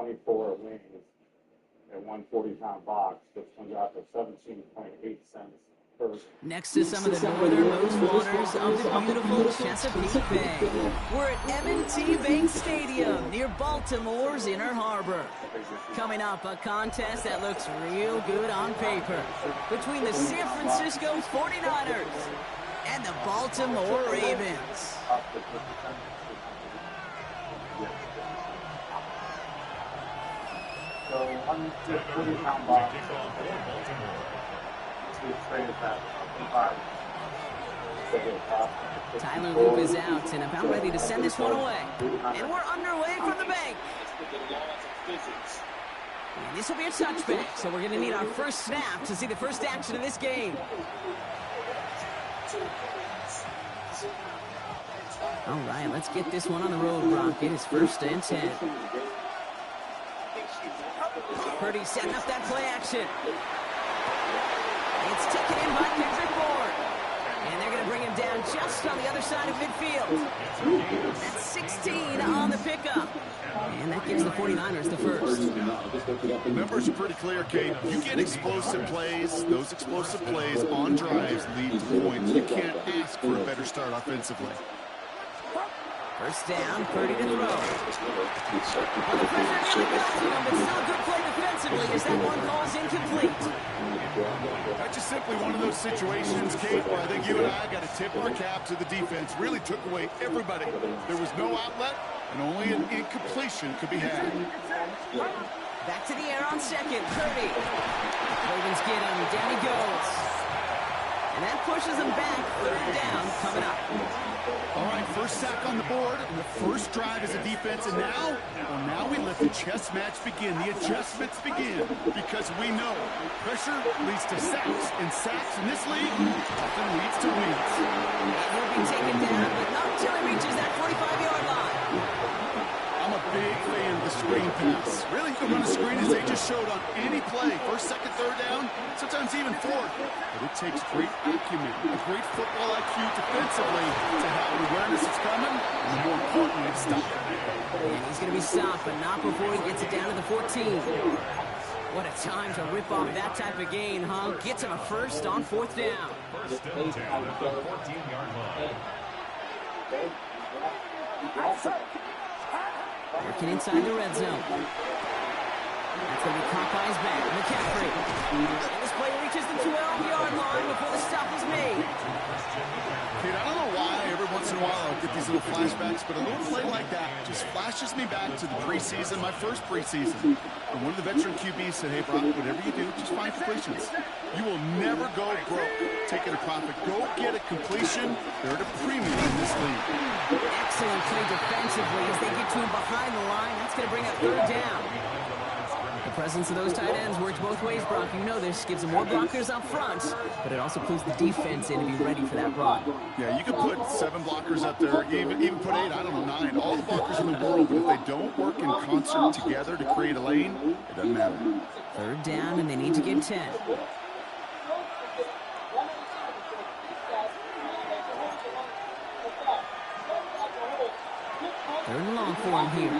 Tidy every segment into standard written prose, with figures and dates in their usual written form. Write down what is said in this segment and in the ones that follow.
24 wings at 140-pound box, which comes out to 17.8 cents per. Next to some of the northernmost waters of the beautiful Chesapeake Bay, we're at M&T Bank Stadium near Baltimore's Inner Harbor. Coming up, a contest that looks real good on paper between the San Francisco 49ers and the Baltimore Ravens. So 140-pound box. Tyler Loop is out and about ready to send this one away. And we're underway from the bank. And this will be a touchback, so we're going to need our first snap to see the first action of this game. All right, let's get this one on the road, Brock. It is 1st and 10. Purdy setting up that play action. It's taken in by Kendrick Bourne. And they're going to bring him down just on the other side of midfield. That's 16 on the pickup. And that gives the 49ers the first. The numbers are pretty clear, Kate. You get explosive plays. Those explosive plays on drives lead to points. You can't ask for a better start offensively. First down, Purdy to throw. Well, the pressure nearly got to him, but still a good play defensively as that one falls incomplete. That's just simply one of those situations, Kate, where I think you and I got to tip our cap to the defense. Really took away everybody. There was no outlet, and only an incompletion could be had. Back to the air on second, Purdy. Ravens get him, down he goes. And that pushes him back, 3rd down coming up. All right, first sack on the board, and the first drive as a defense, and now we let the chess match begin, the adjustments begin, because we know pressure leads to sacks, and sacks in this league often leads to wins. He'll be taken down, but not until he reaches that 45-yard line. I'm a big fan of the screen pass. Really, you can run a screen as they just showed on any play, 1st, 2nd, 3rd down, sometimes even 4th. But it takes great acumen, a great football IQ defensively to have awareness it's coming, and more importantly, it's stopped. And he's going to be stopped, but not before he gets it down to the 14. What a time to rip off that type of gain, huh? Gets him a first on 4th down. First down, 14-yard line. Working inside the red zone. That's going to be caught by his back. McCaffrey. And this play reaches the 12-yard line before the stop is made. Kid, I don't know why every once in a while I'll get these little flashbacks, but a little play like that just flashes me back to the preseason, my first preseason. And one of the veteran QBs said, hey, Brock, whatever you do, just find completions. You will never go broke taking a profit. Go get a completion. They're at a premium in this league. Excellent play defensively as they get to him behind the line. That's going to bring up 3rd down. The presence of those tight ends works both ways, Brock. You know this. Gives them more blockers up front, but it also clues the defense in to be ready for that run. Yeah, you can put 7 blockers up there, even put 8, I don't know, 9. All the blockers in the world, but if they don't work in concert together to create a lane, it doesn't matter. 3rd down, and they need to get 10. 3rd and long for him here.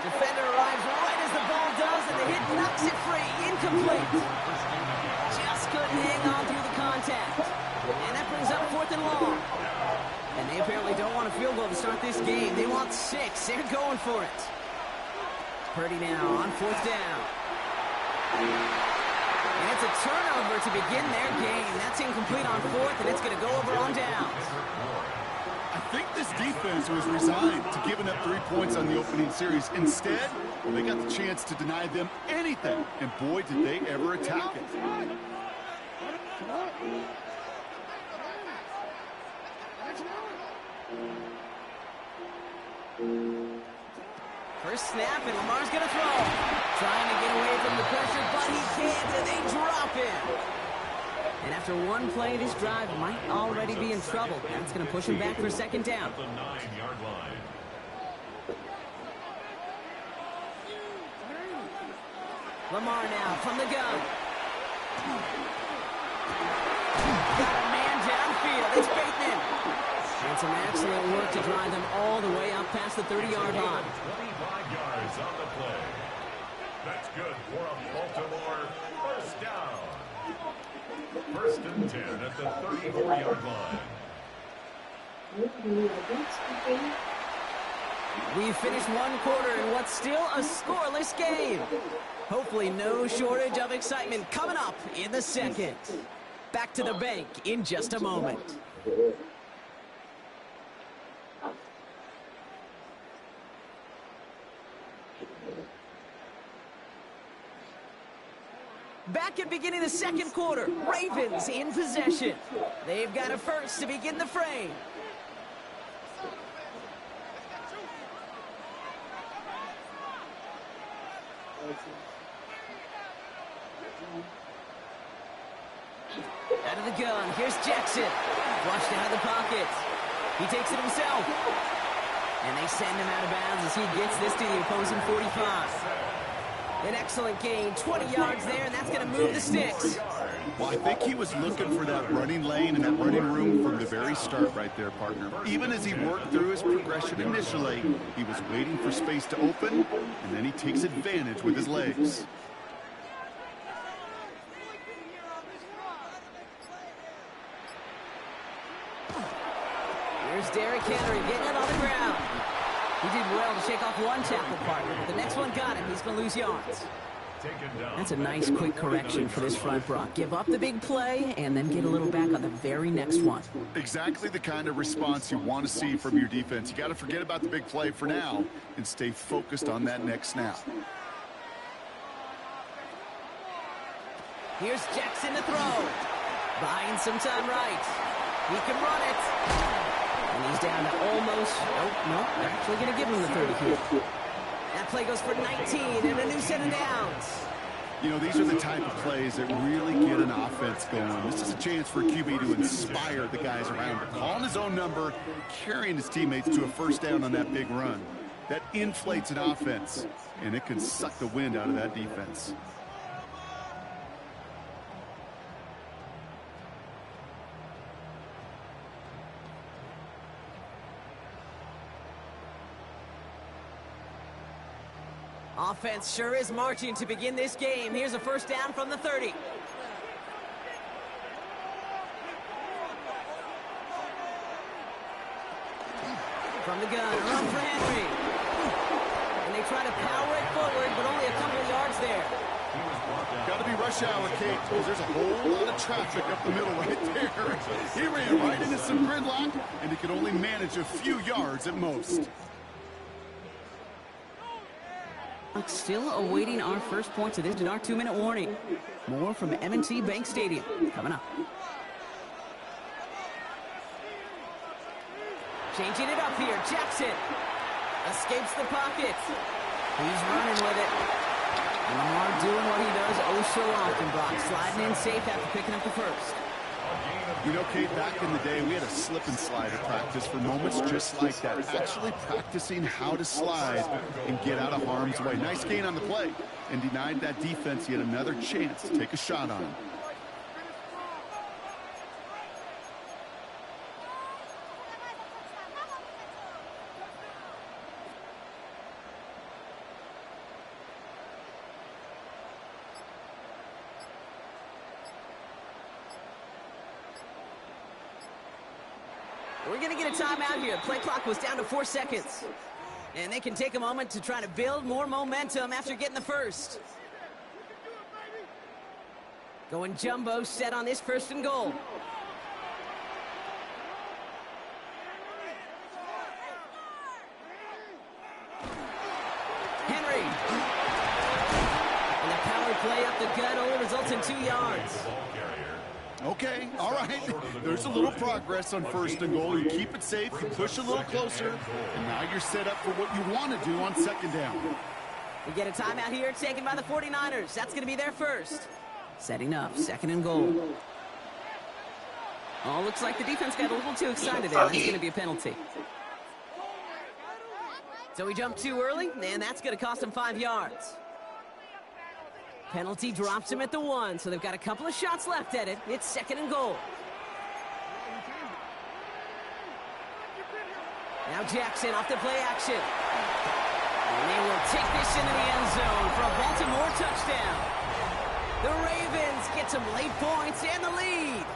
Defender arrives right as the ball does, and the hit knocks it free. Incomplete. Just couldn't hang on through the contact. And that brings up 4th and long. And they apparently don't want a field goal to start this game. They want 6. They're going for it. Purdy now on 4th down. And it's a turnover to begin their game. That's incomplete on 4th, and it's going to go over on downs. I think this defense was resigned to giving up 3 points on the opening series. Instead, well, they got the chance to deny them anything, and boy, did they ever attack it. First snap, and Lamar's going to throw. Trying to get away from the pressure, but he can't, and they drop him. And after one play, this drive might already be in trouble. That's going to push him back for 2nd down. The 9-yard line. Lamar now from the gun. Got a man downfield. It's Bateman. And some excellent work to drive them all the way up past the 30-yard line. 25 yards on the play. and 10 at the 34-yard line. We've finished one quarter in what's still a scoreless game. Hopefully no shortage of excitement coming up in the second. Back to the bank in just a moment. Back at beginning of the second quarter, Ravens in possession. They've got a first to begin the frame. Out of the gun, here's Jackson. Flushed out of the pocket. He takes it himself. And they send him out of bounds as he gets this to the opposing 45. An excellent gain, 20 yards there, and that's going to move the sticks. Well, I think he was looking for that running lane and that running room from the very start right there, partner. Even as he worked through his progression initially, he was waiting for space to open, and then he takes advantage with his legs. Here's Derrick Henry getting it on the ground. He did well to shake off one tackle partner, but the next one got him. He's going to lose yards. That's a nice quick correction for this front rock. Give up the big play and then get a little back on the very next one. Exactly the kind of response you want to see from your defense. You got to forget about the big play for now and stay focused on that next snap. Here's Jackson to throw. Buying some time right. He can run it. And he's down to almost, nope, actually going to give him the 30 here. That play goes for 19 and a new set of downs. You know, these are the type of plays that really get an offense going. This is a chance for a QB to inspire the guys around him. Calling his own number, carrying his teammates to a first down on that big run. That inflates an offense, and it can suck the wind out of that defense. Offense sure is marching to begin this game. Here's a first down from the 30. From the gun, run for Henry. And they try to power it forward, but only a couple of yards there. Got to be rush hour, Kate, because there's a whole lot of traffic up the middle right there. He ran right into some gridlock, and he could only manage a few yards at most. Still awaiting our first points of this in our 2-minute warning. More from M&T Bank Stadium coming up. Changing it up here, Jackson escapes the pocket. He's running with it. And Lamar doing what he does oh so often, Brock, sliding in safe after picking up the first. You know, Kate, back in the day, we had a slip and slide at practice for moments just like that. Actually practicing how to slide and get out of harm's way. Nice gain on the play, and denied that defense yet another chance to take a shot on him. We're going to get a timeout here. Play clock was down to 4 seconds. And they can take a moment to try to build more momentum after getting the first. Going jumbo set on this first and goal. Henry. And the power play up the gut only results in 2 yards. Okay, all right. There's a little progress on first and goal. You keep it safe, you push a little closer, and now you're set up for what you want to do on second down. We get a timeout here taken by the 49ers. That's going to be their first. Setting up, second and goal. Oh, looks like the defense got a little too excited there. That's going to be a penalty. So he jumped too early, and that's going to cost him 5 yards. Penalty drops him at the 1, so they've got a couple of shots left at it. It's second and goal. Now Jackson off the play action. And they will take this into the end zone for a Baltimore touchdown. The Ravens get some late points and the lead.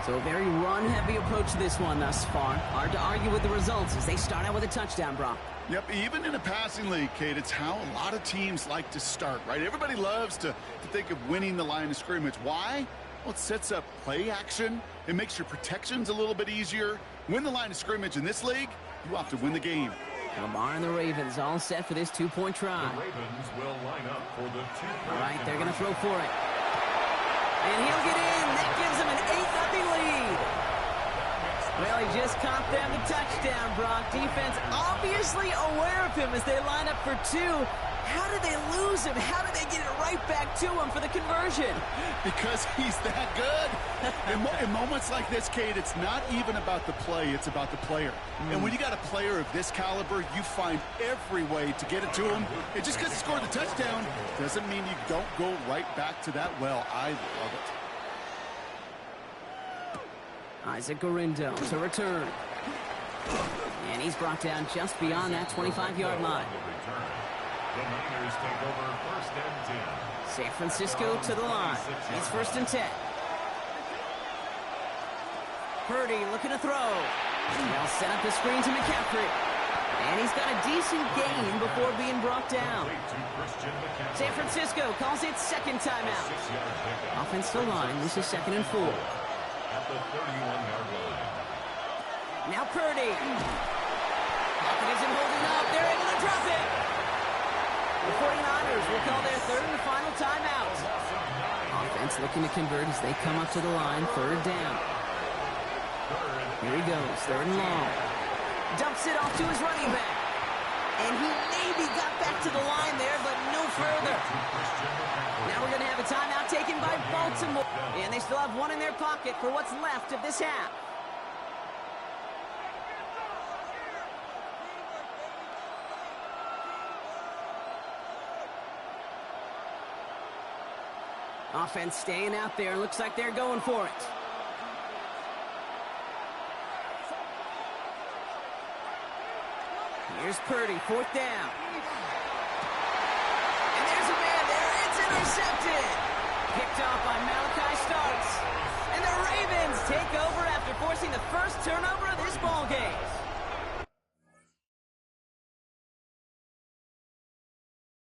So a very run-heavy approach to this one thus far. Hard to argue with the results as they start out with a touchdown, Brock. Yep, even in a passing league, Kate, it's how a lot of teams like to start, right? Everybody loves to think of winning the line of scrimmage. Why? Well, it sets up play action. It makes your protections a little bit easier. Win the line of scrimmage in this league, you have to win the game. Lamar and the Ravens all set for this two-point try. The Ravens will line up for the 2-point. All right, they're going to throw for it. And he'll get in. That gives him an 8-0 lead. Well, he just caught them a touchdown, Brock. Defense obviously aware of him as they line up for two. How did they lose him? How did they get it right back to him for the conversion? Because he's that good. In moments like this, Kate, it's not even about the play, it's about the player. And when you got a player of this caliber, you find every way to get it to him. And just because he scored the touchdown doesn't mean you don't go right back to that well. I love it. Isaac Garindo to return. And he's brought down just beyond that 25-yard line. The Niners take over first and 10. San Francisco to the line. It's first and 10. Purdy looking to throw. They'll set up the screen to McCaffrey. And he's got a decent gain before being brought down. San Francisco calls it second timeout. Offense to line. This is 2nd and 4. At the 31-yard line. Now Purdy. Pocket isn't holding up. They're able to drop it. The 49ers will call their third and final timeout. Offense looking to convert as they come up to the line. Third down. Here he goes. Third and long. Dumps it off to his running back. And he maybe got back to the line there, but no further. Now we're going to have a timeout taken by Baltimore. And they still have one in their pocket for what's left of this half. Offense staying out there. Looks like they're going for it. Here's Purdy, fourth down. And there's a man there. It's intercepted.